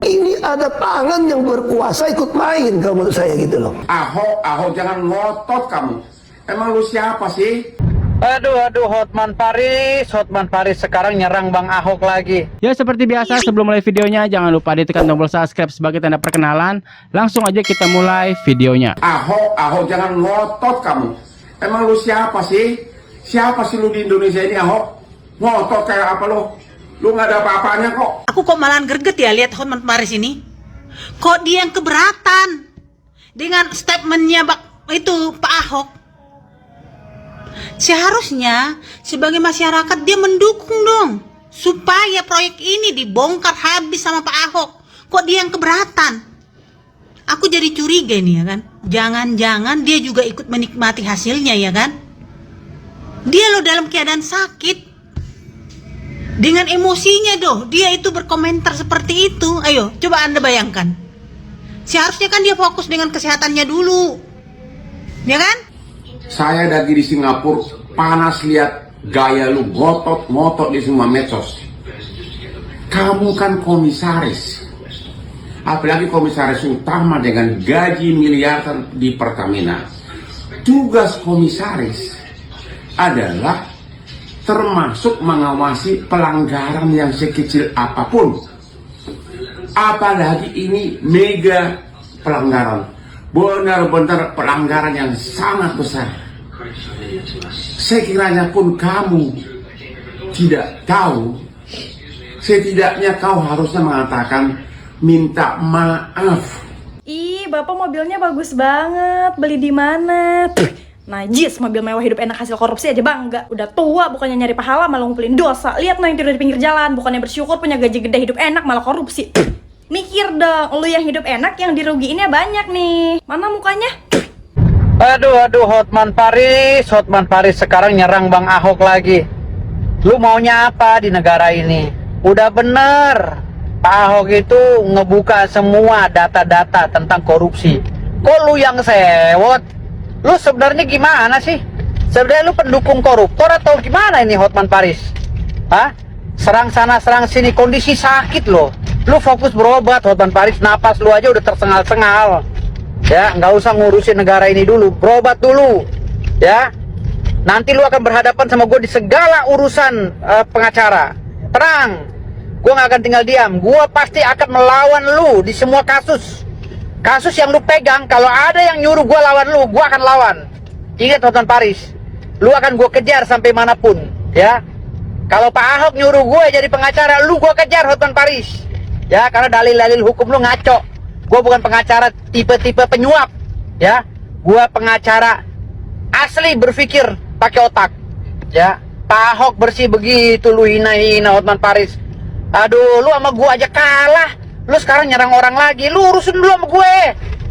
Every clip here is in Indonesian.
Ini ada tangan yang berkuasa ikut main kalau menurut saya gitu loh. Ahok jangan ngotot kamu. Emang lu siapa sih? Aduh, Hotman Paris sekarang nyerang Bang Ahok lagi. Ya seperti biasa sebelum mulai videonya jangan lupa ditekan tombol subscribe sebagai tanda perkenalan. Langsung aja kita mulai videonya. Ahok jangan ngotot kamu. Emang lu siapa sih? Siapa sih lu di Indonesia ini, Ahok? Ngotot kayak apa lu? Lu nggak ada apa-apanya kok. Aku kok malahan greget ya lihat Hotman Paris ini. Kok dia yang keberatan dengan statementnya itu Pak Ahok. Seharusnya sebagai masyarakat dia mendukung dong supaya proyek ini dibongkar habis sama Pak Ahok. Kok dia yang keberatan? Aku jadi curiga ini ya kan. Jangan-jangan dia juga ikut menikmati hasilnya ya kan. Dia loh dalam keadaan sakit. Dengan emosinya dia itu berkomentar seperti itu. Ayo, coba Anda bayangkan. Seharusnya kan dia fokus dengan kesehatannya dulu. Ya kan? Saya lagi di Singapura, panas lihat gaya lu ngotot di semua medsos. Kamu kan komisaris. Apalagi komisaris utama dengan gaji miliaran di Pertamina. Tugas komisaris adalah termasuk mengawasi pelanggaran yang sekecil apapun. Apalagi ini mega pelanggaran, benar-benar pelanggaran yang sangat besar. Sekiranya pun kamu tidak tahu, setidaknya kau harusnya mengatakan minta maaf. Ih, Bapak mobilnya bagus banget. Beli di mana? Najis, mobil mewah hidup enak hasil korupsi aja bangga. Udah tua bukannya nyari pahala malah ngumpulin dosa. Lihat no yang tidur di pinggir jalan, bukannya bersyukur punya gaji gede hidup enak malah korupsi. Mikir dong, lu yang hidup enak yang dirugiinnya banyak nih. Mana mukanya? Aduh, Hotman Paris sekarang nyerang Bang Ahok lagi. Lu maunya apa di negara ini? Udah bener, Pak Ahok itu ngebuka semua data-data tentang korupsi. Kok lu yang sewot? Lu sebenarnya gimana sih? Sebenarnya lu pendukung koruptor atau gimana ini Hotman Paris? Hah? Serang sana serang sini, kondisi sakit loh. Lu fokus berobat Hotman Paris, napas lu aja udah tersengal-sengal. Ya, nggak usah ngurusin negara ini dulu, berobat dulu. Ya. Nanti lu akan berhadapan sama gue di segala urusan pengacara. Tenang. Gue nggak akan tinggal diam. Gue pasti akan melawan lu di semua kasus. Kasus yang lu pegang, kalau ada yang nyuruh gue lawan lu, gue akan lawan. Ingat Hotman Paris, lu akan gue kejar sampai manapun, ya. Kalau Pak Ahok nyuruh gue jadi pengacara, lu gue kejar Hotman Paris, ya. Karena dalil-dalil hukum lu ngaco. Gue bukan pengacara tipe-tipe penyuap, ya. Gue pengacara asli berpikir pakai otak, ya. Pak Ahok bersih begitu, lu hina-hina Hotman Paris. Aduh, lu sama gue aja kalah. Lu sekarang nyerang orang lagi, lu urusin dulu sama gue.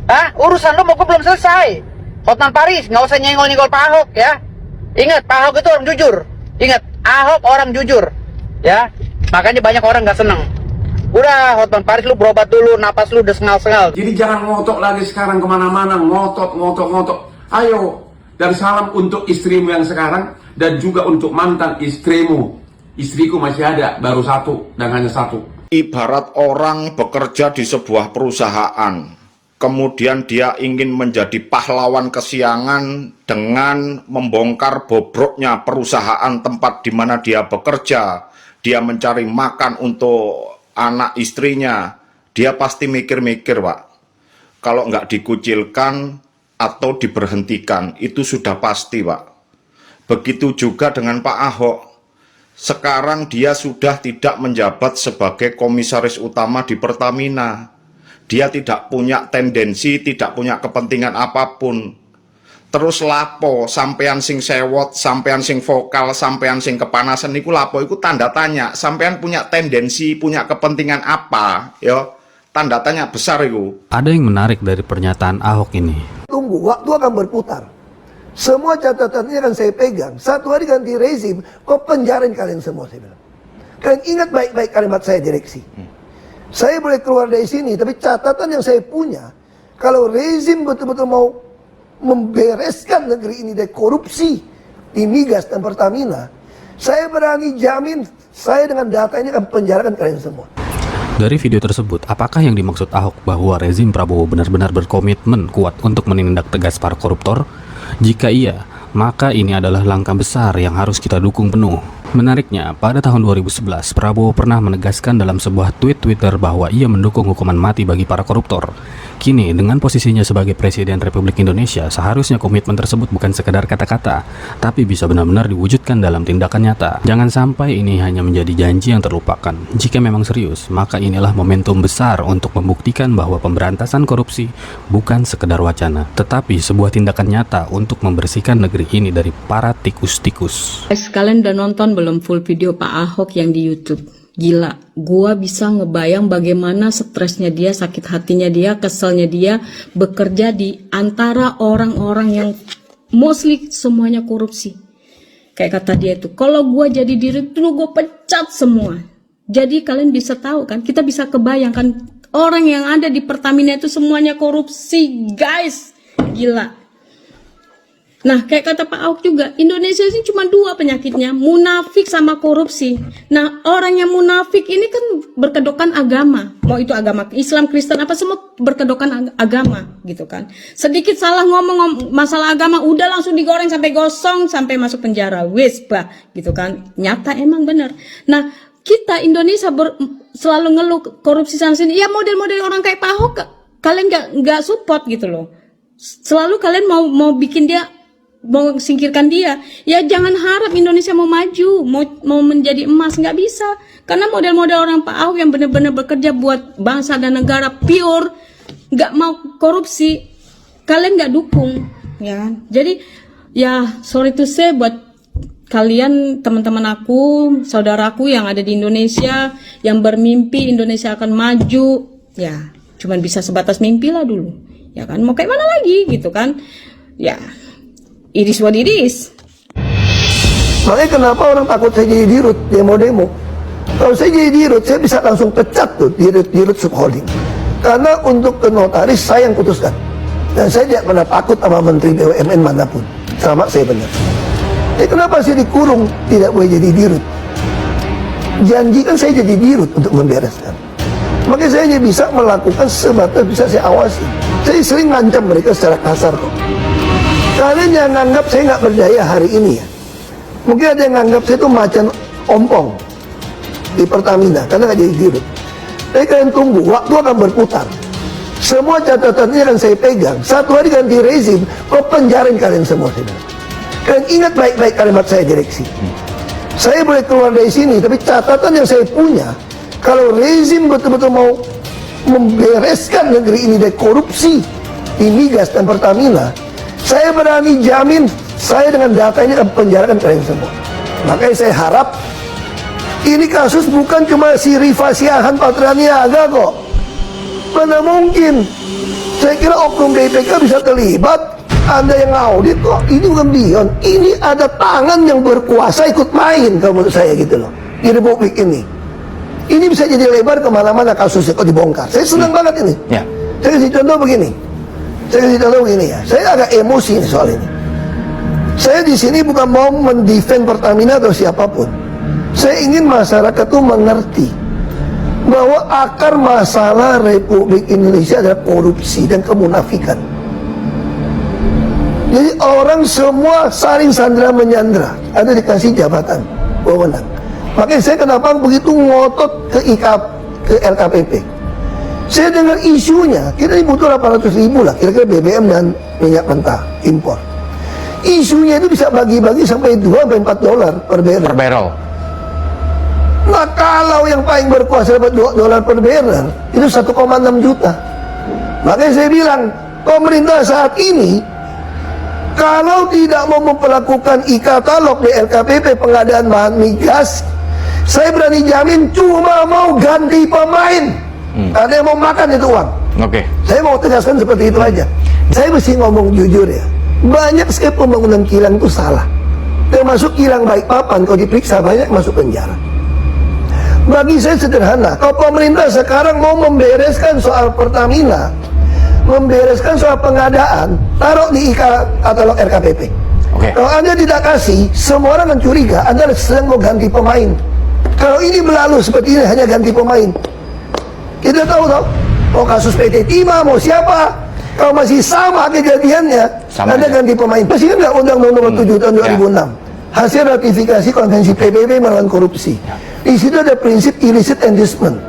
Hah? Urusan lu sama gue belum selesai. Hotman Paris, nggak usah nyenggol-nyenggol Pak Ahok ya. Ingat, Pak Ahok itu orang jujur. Ingat, Ahok orang jujur. Ya, makanya banyak orang nggak seneng. Udah, Hotman Paris lu berobat dulu, napas lu udah sengal-sengal. Jadi jangan ngotot lagi sekarang kemana-mana, ngotot. Ayo, dan salam untuk istrimu yang sekarang, dan juga untuk mantan istrimu. Istriku masih ada, baru satu, dan hanya satu. Ibarat orang bekerja di sebuah perusahaan, kemudian dia ingin menjadi pahlawan kesiangan dengan membongkar bobroknya perusahaan tempat di mana dia bekerja. Dia mencari makan untuk anak istrinya. Dia pasti mikir-mikir, Pak. Kalau nggak dikucilkan atau diberhentikan, itu sudah pasti, Pak. Begitu juga dengan Pak Ahok. Sekarang dia sudah tidak menjabat sebagai komisaris utama di Pertamina. Dia tidak punya tendensi, tidak punya kepentingan apapun. Terus lapo, sampean sing sewot, sampean sing vokal, sampean sing kepanasan, iku lapo, iku tanda tanya. Sampean punya tendensi, punya kepentingan apa? Yo, tanda tanya besar itu. Ada yang menarik dari pernyataan Ahok ini. Tunggu, waktu akan berputar. Semua catatannya akan saya pegang. Satu hari ganti rezim, kau penjarain kalian semua, saya bilang. Kalian ingat baik-baik kalimat saya, direksi. Saya boleh keluar dari sini, tapi catatan yang saya punya, kalau rezim betul-betul mau membereskan negeri ini dari korupsi di migas dan Pertamina, saya berani jamin, saya dengan data ini akan penjarakan kalian semua. Dari video tersebut, apakah yang dimaksud Ahok bahwa rezim Prabowo benar-benar berkomitmen kuat untuk menindak tegas para koruptor? Jika iya, maka ini adalah langkah besar yang harus kita dukung penuh. Menariknya, pada tahun 2011, Prabowo pernah menegaskan dalam sebuah tweet Twitter bahwa ia mendukung hukuman mati bagi para koruptor. Kini, dengan posisinya sebagai Presiden Republik Indonesia, seharusnya komitmen tersebut bukan sekedar kata-kata, tapi bisa benar-benar diwujudkan dalam tindakan nyata. Jangan sampai ini hanya menjadi janji yang terlupakan. Jika memang serius, maka inilah momentum besar untuk membuktikan bahwa pemberantasan korupsi bukan sekedar wacana, tetapi sebuah tindakan nyata untuk membersihkan negeri ini dari para tikus-tikus. Guys, kalian udah nonton belum full video Pak Ahok yang di YouTube? Gila, gua bisa ngebayang bagaimana stresnya dia, sakit hatinya dia, keselnya dia bekerja di antara orang-orang yang mostly semuanya korupsi. Kayak kata dia itu, kalau gua jadi diri itu gua pecat semua. Jadi kalian bisa tahu kan, kita bisa kebayangkan orang yang ada di Pertamina itu semuanya korupsi, guys. Gila. Nah, kayak kata Pak Ahok juga, Indonesia ini cuma dua penyakitnya, munafik sama korupsi. Nah, orang yang munafik ini kan berkedokan agama. Mau itu agama Islam, Kristen, apa semua berkedokan agama gitu kan. Sedikit salah ngomong masalah agama, udah langsung digoreng sampai gosong, sampai masuk penjara. Wis, bah, gitu kan. Nyata emang bener. Nah, kita Indonesia selalu ngeluh korupsi sana sini. Ya model-model orang kayak Pak Ahok, kalian nggak support gitu loh. Selalu kalian mau bikin dia, mau singkirkan dia. Ya jangan harap Indonesia mau maju, mau menjadi emas, nggak bisa. Karena model-model orang Pak Ahok yang benar-benar bekerja buat bangsa dan negara pure, nggak mau korupsi, kalian nggak dukung, ya. Jadi ya sorry to say buat kalian teman-teman aku, saudaraku yang ada di Indonesia, yang bermimpi Indonesia akan maju, ya cuman bisa sebatas mimpi lah dulu, ya kan. Mau kayak mana lagi gitu kan, ya. It is what it is. Makanya kenapa orang takut saya jadi dirut demo-demo? Kalau saya jadi dirut, saya bisa langsung pecat tuh dirut subholding. Karena untuk ke notaris saya yang putuskan. Dan saya tidak pernah takut sama menteri BUMN manapun. Sama saya benar. Kenapa saya dikurung tidak boleh jadi dirut? Janji kan saya jadi dirut untuk membereskan. Makanya saya hanya bisa melakukan sebatas bisa saya awasi. Saya sering ngancam mereka secara kasar kok. Kalian yang nganggap saya nggak berdaya hari ini ya. Mungkin ada yang nganggap saya itu macan ompong di Pertamina karena nggak jadi dirut. Tapi kalian tunggu, waktu akan berputar. Semua catatan ini akan saya pegang. Satu hari ganti rezim, kok penjarain kalian semua. Kalian ingat baik-baik kalimat saya direksi. Saya boleh keluar dari sini, tapi catatan yang saya punya, kalau rezim betul-betul mau membereskan negeri ini dari korupsi di migas dan Pertamina, saya berani jamin, saya dengan data ini akan penjarakan kalian semua. Makanya saya harap, ini kasus bukan cuma si Rifa Siahan Patraniaga kok. Mana mungkin. Saya kira oknum BPK bisa terlibat. Anda yang audit kok, ini bukan beyond. Ini ada tangan yang berkuasa ikut main kalau menurut saya gitu loh. Di Republik ini. Ini bisa jadi lebar kemana-mana kasusnya kok dibongkar. Saya senang banget ini. Ya. Saya kasih contoh begini. Ya. Saya agak emosi soal ini. Saya di sini bukan mau mendefend Pertamina atau siapapun. Saya ingin masyarakat itu mengerti bahwa akar masalah Republik Indonesia adalah korupsi dan kemunafikan. Jadi orang semua saling sandra menyandra, ada dikasih jabatan, wewenang. Makanya saya kenapa begitu ngotot ke LKPP. Saya dengar isunya, kita ini butuh 800.000 lah, kira-kira BBM dan minyak mentah impor. Isunya itu bisa bagi-bagi sampai $2-4 per barrel. Nah kalau yang paling berkuasa dapat $2 per barrel, itu 1,6 juta. Makanya saya bilang, pemerintah saat ini, kalau tidak mau memperlakukan e-katalog di LKPP pengadaan bahan migas, saya berani jamin cuma mau ganti pemain. Ada yang mau makan itu uang. Oke. Saya mau tegaskan seperti itu aja. Saya mesti ngomong jujur ya. Banyak sekali pembangunan kilang itu salah. Termasuk kilang Balikpapan, kalau diperiksa banyak masuk penjara. Bagi saya sederhana. Kalau pemerintah sekarang mau membereskan soal Pertamina, membereskan soal pengadaan, taruh di katalog RKPP. Oke. Kalau Anda tidak kasih, semua orang akan curiga Anda sedang mau ganti pemain. Kalau ini berlalu seperti ini hanya ganti pemain, Kita tahu toh, mau kasus PT Timah, mau siapa, kalau masih sama kejadiannya, Sama ada aja. ganti pemain. Pasti kan nggak Undang-Undang nomor 7 tahun 2006. Hasil ratifikasi konvensi PBB melawan korupsi. Di situ ada prinsip illicit inducement.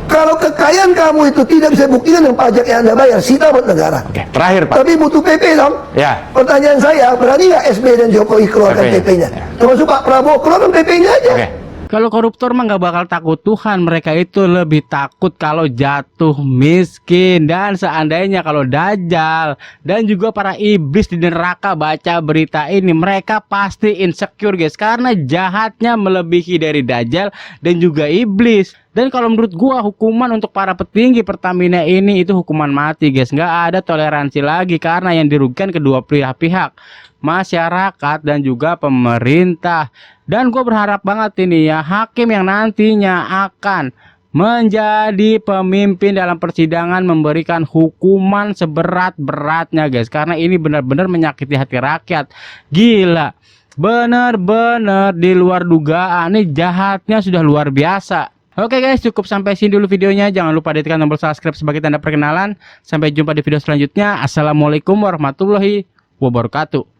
Kalau kekayaan kamu itu tidak bisa buktikan dengan pajak yang Anda bayar, sita buat negara. Oke, terakhir Pak. Tapi butuh PP dong. Ya. Pertanyaan saya, berani nggak SBY dan Jokowi keluarkan PP-nya? PP-nya? Termasuk Pak Prabowo, keluarkan PP-nya aja. Oke. Kalau koruptor mah nggak bakal takut Tuhan, mereka itu lebih takut kalau jatuh miskin. Dan seandainya kalau Dajjal dan juga para iblis di neraka baca berita ini, mereka pasti insecure guys, karena jahatnya melebihi dari Dajjal dan juga iblis. Dan kalau menurut gua, hukuman untuk para petinggi Pertamina ini itu hukuman mati guys, nggak ada toleransi lagi, karena yang dirugikan kedua pihak, masyarakat dan juga pemerintah. Dan gue berharap banget ini ya, hakim yang nantinya akan menjadi pemimpin dalam persidangan memberikan hukuman seberat-beratnya guys, karena ini benar-benar menyakiti hati rakyat. Gila, bener-bener di luar dugaan, ini jahatnya sudah luar biasa. Oke guys, cukup sampai sini dulu videonya. Jangan lupa tekan tombol subscribe sebagai tanda perkenalan. Sampai jumpa di video selanjutnya. Assalamualaikum warahmatullahi wabarakatuh.